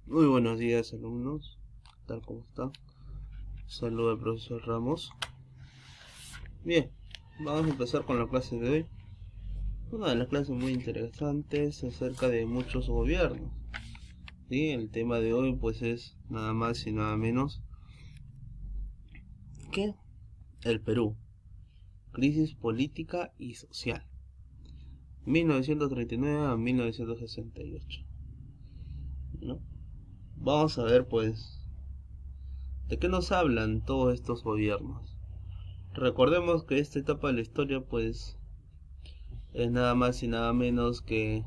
Muy buenos días, alumnos. Tal como está. Saludo al profesor Ramos. Bien, vamos a empezar con la clase de hoy. Una de las clases muy interesantes acerca de muchos gobiernos. ¿Sí? El tema de hoy pues es nada más y nada menos que el Perú. Crisis política y social. 1939 a 1968. ¿No? Vamos a ver pues de qué nos hablan todos estos gobiernos. Recordemos que esta etapa de la historia pues es nada más y nada menos que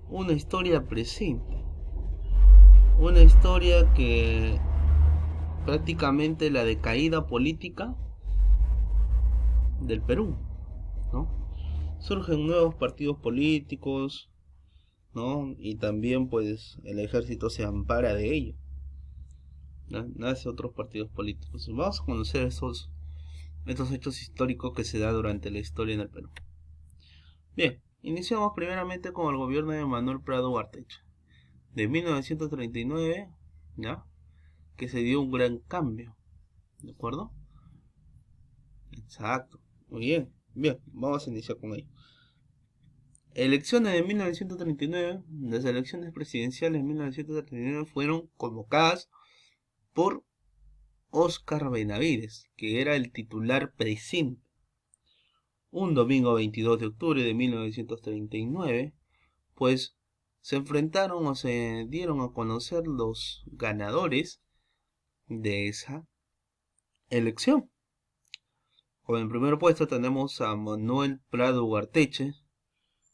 una historia presente, una historia que prácticamente la decaída política del Perú, ¿no? Surgen nuevos partidos políticos, ¿no? Y también pues el ejército se ampara de ello, ¿no? Nace otros partidos políticos. Vamos a conocer estos hechos históricos que se da durante la historia en el Perú. Bien, iniciamos primeramente con el gobierno de Manuel Prado Ugarteche, de 1939, ¿ya? Que se dio un gran cambio, ¿de acuerdo? Exacto, muy bien, bien, vamos a iniciar con ello. Elecciones de 1939, las elecciones presidenciales de 1939 fueron convocadas por Óscar Benavides, que era el titular presente. Un domingo 22 de octubre de 1939, pues se enfrentaron o se dieron a conocer los ganadores de esa elección. Con el primer puesto tenemos a Manuel Prado Ugarteche,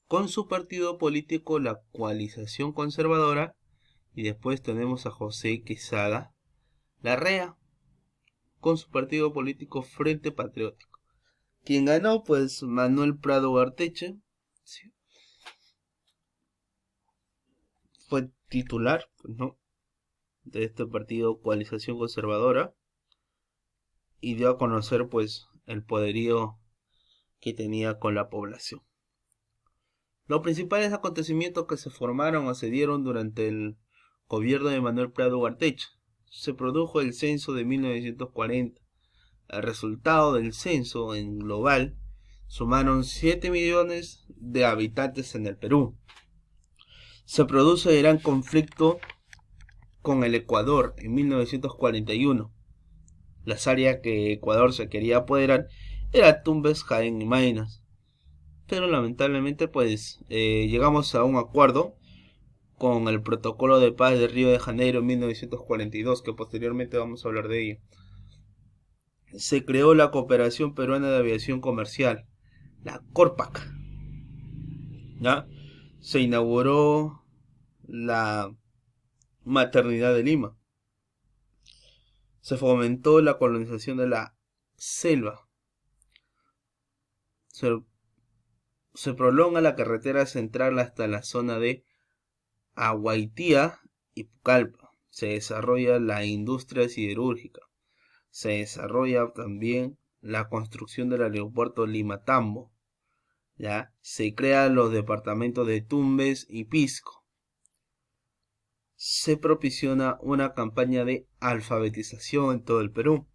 con su partido político la Coalización Conservadora, y después tenemos a José Quesada Larrea, con su partido político Frente Patriótico. Quien ganó, pues Manuel Prado Ugarteche, ¿sí? Fue titular, pues, ¿no?, de este partido Coalización Conservadora, y dio a conocer pues el poderío que tenía con la población. Los principales acontecimientos que se formaron o se dieron durante el gobierno de Manuel Prado Ugarteche: se produjo el censo de 1940. El resultado del censo en global sumaron 7 millones de habitantes en el Perú. Se produce el gran conflicto con el Ecuador en 1941. Las áreas que Ecuador se quería apoderar eran Tumbes, Jaén y Maynas. Pero lamentablemente pues llegamos a un acuerdo con el Protocolo de Paz de Río de Janeiro en 1942, que posteriormente vamos a hablar de ello. Se creó la Cooperación Peruana de Aviación Comercial, la CORPAC, ¿ya? Se inauguró la Maternidad de Lima. Se fomentó la colonización de la selva. Se, se prolonga la carretera central hasta la zona de Aguaitía y Pucallpa. Se desarrolla la industria siderúrgica. Se desarrolla también la construcción del aeropuerto Lima-Tambo. ¿Ya? Se crean los departamentos de Tumbes y Pisco. Se propiciona una campaña de alfabetización en todo el Perú.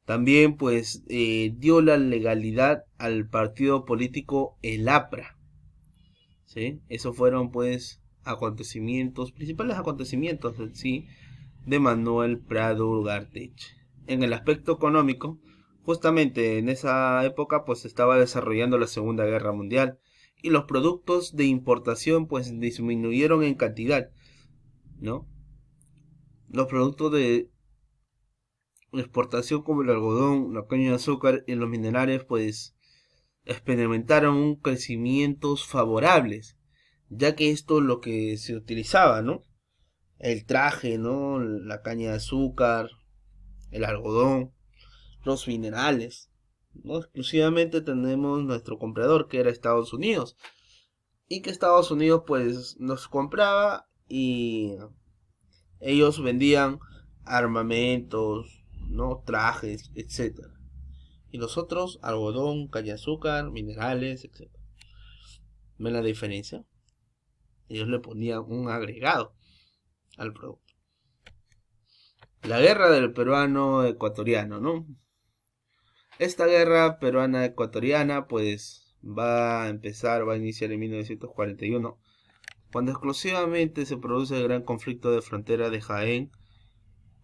También pues dio la legalidad al partido político El APRA, ¿sí? Esos fueron pues acontecimientos, principales acontecimientos en sí, de Manuel Prado Ugarteche. En el aspecto económico, justamente en esa época pues se estaba desarrollando la Segunda Guerra Mundial y los productos de importación pues disminuyeron en cantidad, ¿no? Los productos de exportación como el algodón, la caña de azúcar y los minerales pues experimentaron un crecimiento favorables, ya que esto es lo que se utilizaba, ¿no? El traje, ¿no? La caña de azúcar, el algodón, los minerales, ¿no? Exclusivamente tenemos nuestro comprador, que era Estados Unidos, y que Estados Unidos pues nos compraba y ellos vendían armamentos, ¿no? Trajes, etcétera. Y los otros, algodón, caña de azúcar, minerales, etcétera. ¿Ven la diferencia? Ellos le ponían un agregado al producto. La guerra del peruano ecuatoriano, ¿no? Esta guerra peruana ecuatoriana pues va a iniciar en 1941, cuando exclusivamente se produce el gran conflicto de frontera de Jaén,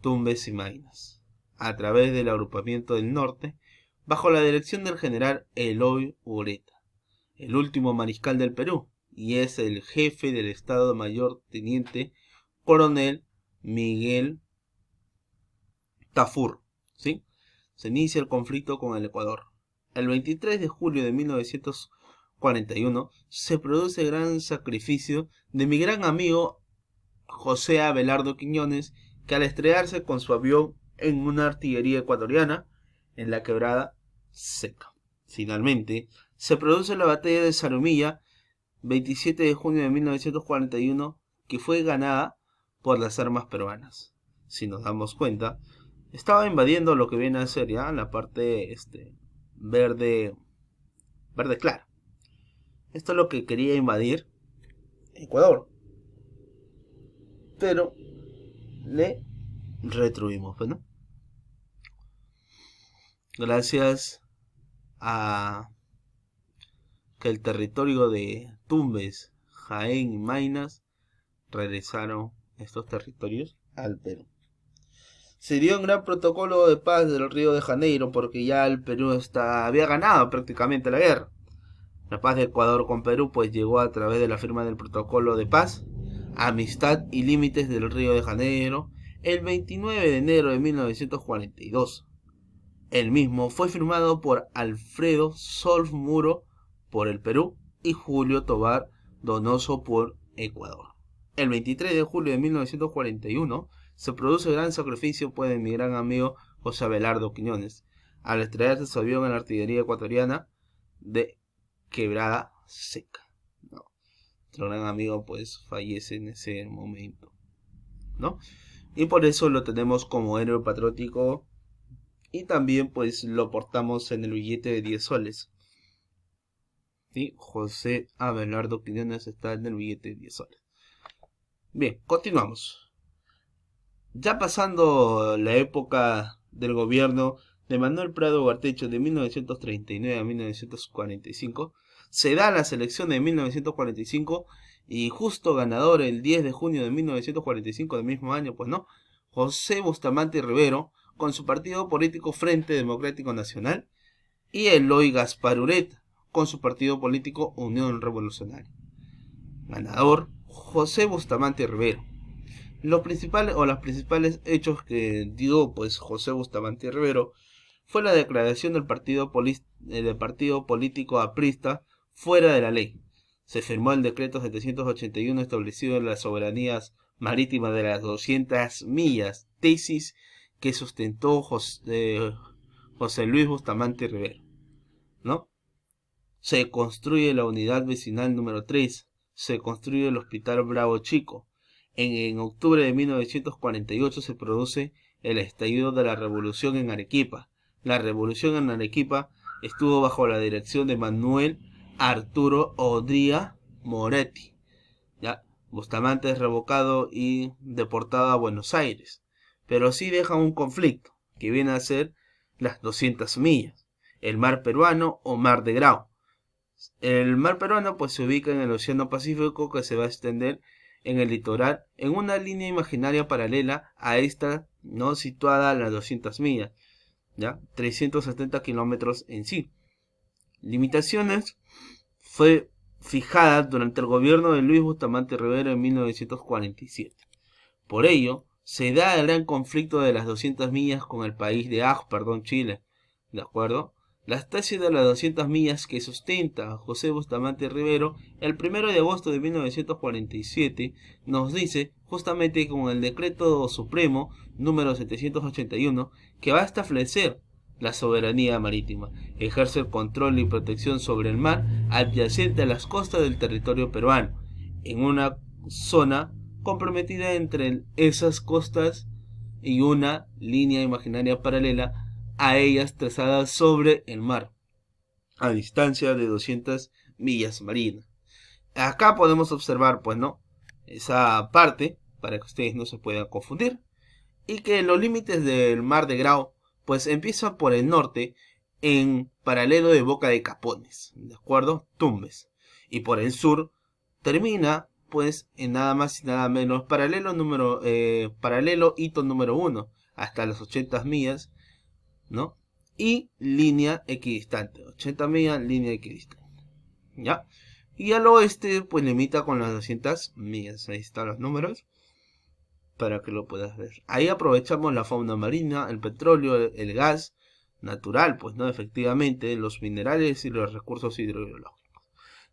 Tumbes y Maynas, a través del agrupamiento del norte, bajo la dirección del general Eloy Ureta, el último mariscal del Perú, y es el jefe del Estado Mayor Teniente Coronel Miguel Tafur, ¿sí? Se inicia el conflicto con el Ecuador. El 23 de julio de 1941 se produce el gran sacrificio de mi gran amigo José Abelardo Quiñones, que al estrellarse con su avión en una artillería ecuatoriana en la quebrada Seca. Finalmente, se produce la batalla de Zarumilla, 27 de junio de 1941, que fue ganada por las armas peruanas. Si nos damos cuenta, estaba invadiendo lo que viene a ser ya la parte verde clara. Esto es lo que quería invadir Ecuador, pero le retruimos, ¿no? Gracias a que el territorio de Tumbes, Jaén y Maynas regresaron estos territorios al Perú. Se dio un gran protocolo de paz del Río de Janeiro porque ya el Perú había ganado prácticamente la guerra. La paz de Ecuador con Perú pues llegó a través de la firma del protocolo de paz, amistad y límites del Río de Janeiro el 29 de enero de 1942. El mismo fue firmado por Alfredo Solf Muro por el Perú y Julio Tobar Donoso por Ecuador. El 23 de julio de 1941 se produce el gran sacrificio pues de mi gran amigo José Abelardo Quiñones, al estrellarse su avión en la artillería ecuatoriana de Quebrada Seca. No. Nuestro gran amigo pues fallece en ese momento, ¿no? Y por eso lo tenemos como héroe patriótico y también pues lo portamos en el billete de 10 soles. ¿Sí? José Abelardo Quiñones está en el billete de 10 soles. Bien, continuamos. Ya pasando la época del gobierno de Manuel Prado Ugarteche de 1939 a 1945, se da la selección de 1945 y justo ganador el 10 de junio de 1945 del mismo año, pues no, José Bustamante Rivero, con su partido político Frente Democrático Nacional, y Eloy Gaspar Ureta, con su partido político Unión Revolucionaria. Ganador, José Bustamante Rivero. Los principales hechos que dio pues José Bustamante Rivero fue la declaración del partido político aprista fuera de la ley. Se firmó el decreto 781 establecido en las soberanías marítimas de las 200 millas, tesis que sustentó José Luis Bustamante Rivero, ¿no? Se construye la unidad vecinal número 3, se construye el Hospital Bravo Chico. En octubre de 1948 se produce el estallido de la revolución en Arequipa. La revolución en Arequipa estuvo bajo la dirección de Manuel Arturo Odría Moretti. ¿Ya? Bustamante es revocado y deportado a Buenos Aires, pero sí deja un conflicto que viene a ser las 200 millas, el mar peruano o mar de Grau. El mar peruano pues se ubica en el Océano Pacífico, que se va a extender en el litoral en una línea imaginaria paralela a esta, no situada a las 200 millas, ¿ya? 370 kilómetros en sí. Limitaciones fue fijada durante el gobierno de Luis Bustamante Rivero en 1947. Por ello, se da el gran conflicto de las 200 millas con el país de Chile, ¿de acuerdo? Las tesis de las 200 millas que sustenta José Bustamante Rivero el 1 de agosto de 1947 nos dice justamente con el decreto supremo número 781 que va a establecer la soberanía marítima, ejerce el control y protección sobre el mar adyacente a las costas del territorio peruano, en una zona comprometida entre esas costas y una línea imaginaria paralela a ellas trazadas sobre el mar, a distancia de 200 millas marinas. Acá podemos observar, pues, ¿no? Esa parte, para que ustedes no se puedan confundir. Y que los límites del mar de Grau, pues, empiezan por el norte, en paralelo de Boca de Capones, ¿de acuerdo? Tumbes. Y por el sur, termina, pues, en nada más y nada menos, paralelo hito número 1, hasta las 80 millas, ¿no? Y línea equidistante, 80 millas, línea equidistante, ¿ya? Y al oeste, pues limita con las 200 millas. Ahí están los números para que lo puedas ver. Ahí aprovechamos la fauna marina, el petróleo, el gas natural, pues no, efectivamente, los minerales y los recursos hidrobiológicos.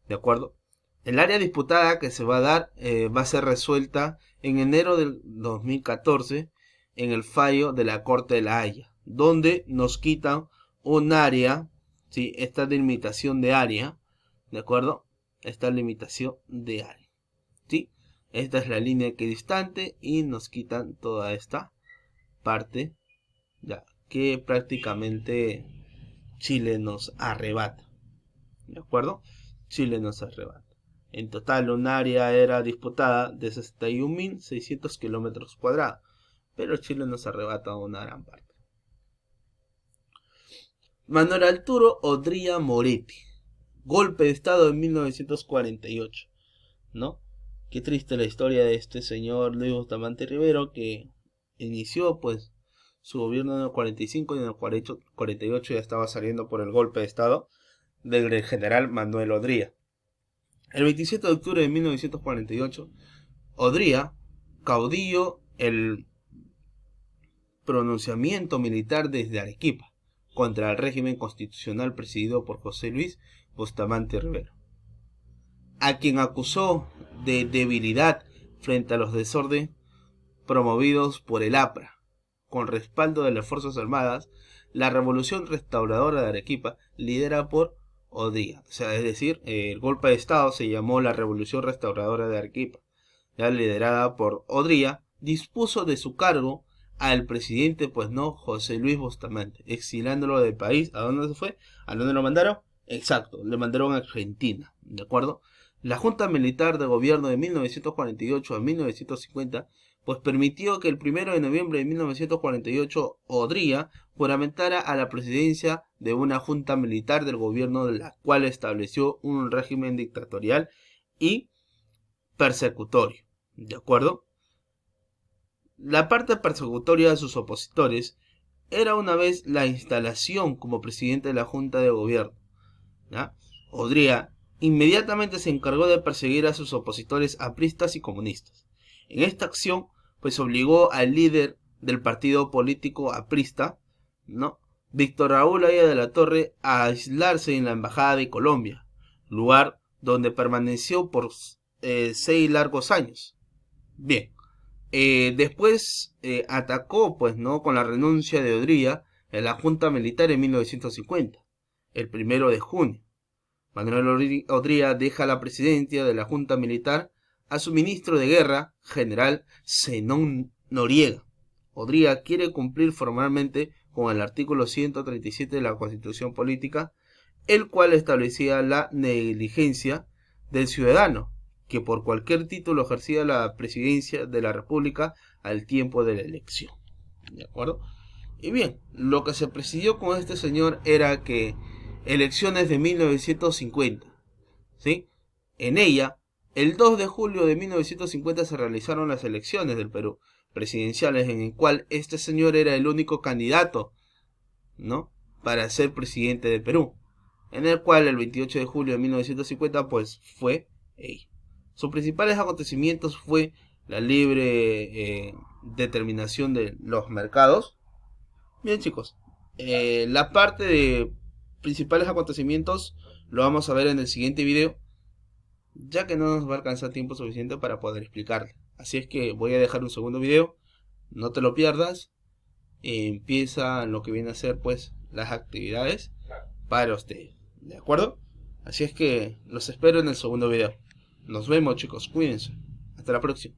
¿De acuerdo? El área disputada que se va a dar va a ser resuelta en enero del 2014 en el fallo de la Corte de la Haya, donde nos quitan un área, ¿sí? Esta delimitación de área, ¿de acuerdo? Esta limitación de área, ¿sí? Esta es la línea equidistante y nos quitan toda esta parte, ya que prácticamente Chile nos arrebata, ¿de acuerdo? Chile nos arrebata. En total, un área era disputada de 61.600 kilómetros cuadrados, pero Chile nos arrebata una gran parte. Manuel Arturo Odría Moretti, golpe de estado en 1948, ¿no? Qué triste la historia de este señor Luis Bustamante Rivero, que inició, pues, su gobierno en el 45 y en el 48 ya estaba saliendo por el golpe de estado del general Manuel Odría. El 27 de octubre de 1948, Odría, caudillo el pronunciamiento militar desde Arequipa contra el régimen constitucional presidido por José Luis Bustamante Rivero, a quien acusó de debilidad frente a los desórdenes promovidos por el APRA, con respaldo de las Fuerzas Armadas. La Revolución Restauradora de Arequipa, liderada por Odría, o sea, es decir, el golpe de estado se llamó la Revolución Restauradora de Arequipa, ya liderada por Odría, dispuso de su cargo al presidente, pues no, José Luis Bustamante, exilándolo del país. ¿A dónde se fue? ¿A dónde lo mandaron? Exacto, le mandaron a Argentina, ¿de acuerdo? La Junta Militar de Gobierno de 1948 a 1950 pues permitió que el 1 de noviembre de 1948 Odría juramentara a la presidencia de una junta militar del gobierno, de la cual estableció un régimen dictatorial y persecutorio, ¿de acuerdo? La parte persecutoria de sus opositores era una vez la instalación como presidente de la junta de gobierno, ¿ya? Odría inmediatamente se encargó de perseguir a sus opositores apristas y comunistas. En esta acción, pues obligó al líder del partido político aprista, ¿no?, Víctor Raúl Aya de la Torre, a aislarse en la embajada de Colombia, lugar donde permaneció por 6 largos años. Bien, después atacó, pues, ¿no?, con la renuncia de Odría en la Junta Militar en 1950, el 1 de junio. Manuel Odría deja la presidencia de la Junta Militar a su ministro de Guerra, general Zenón Noriega. Odría quiere cumplir formalmente con el artículo 137 de la Constitución Política, el cual establecía la negligencia del ciudadano, que por cualquier título ejercía la presidencia de la República al tiempo de la elección. ¿De acuerdo? Y bien, lo que se presidió con este señor era que elecciones de 1950, ¿sí? En ella, el 2 de julio de 1950 se realizaron las elecciones del Perú presidenciales, en el cual este señor era el único candidato, ¿no?, para ser presidente de Perú, en el cual el 28 de julio de 1950 pues fue ella. Sus principales acontecimientos fue la libre determinación de los mercados. Bien, chicos, la parte de principales acontecimientos lo vamos a ver en el siguiente video, ya que no nos va a alcanzar tiempo suficiente para poder explicarle. Así es que voy a dejar un segundo video, no te lo pierdas. Empieza lo que viene a ser, pues, las actividades para ustedes, ¿de acuerdo? Así es que los espero en el segundo video. Nos vemos, chicos, cuídense, hasta la próxima.